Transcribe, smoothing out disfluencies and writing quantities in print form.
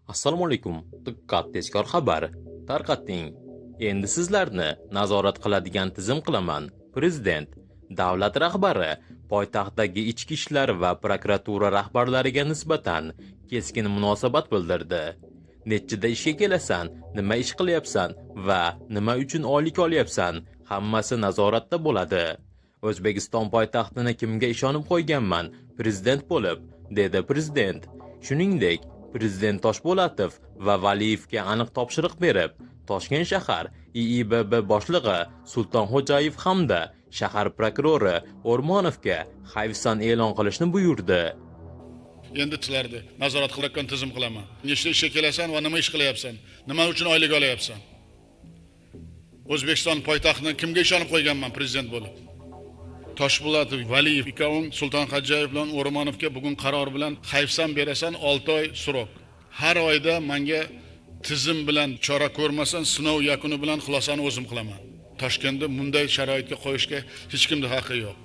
Assalomu alaykum. Diqqat, tezkor xabar. Tarqating. Endi sizlarni nazorat qiladigan tizim qilaman. Prezident, davlat rahbari poytaxtdagi ichki ishlar va prokuratura rahbarlariga nisbatan keskin munosabat bildirdi. Nechchida ishga kelasan, nima ish qilyapsan va nima uchun oylik olyapsan, hammasi nazoratda bo'ladi. O'zbekiston poytaxtini kimga ishonib qo'yganman, prezident bo'lib, dedi prezident. Shuningdek, Prezident Toshpo'latov va Valiyevga aniq topshiriq berib, Toshkent shahar IIBB boshlig'i Sultonxo'jayev hamda shahar prokurori O'rmonovga hayfsan e'lon qilishni buyurdi. Endi sizlarni nazorat qilayotgan tizim qilaman. Nechta ishga kelasan va nima ish qilyapsan? Nima uchun oylik olyapsan? O'zbekiston poytaxtini kimga ishonib qo'yganman prezident bo'lib? Toshpo'latov, Valiyev, ikkoving Sultonxo'jayev bilan O'rmonovga bugun qaror bilan hayfsan berasan 6 oy srok. Har oyda menga tizim bilan chora ko'rmasan, sinov yakuni bilan xulosani o'zim qilaman. Toshkentda bunday sharoitga qo'yishga hech kimning haqqi yo'q.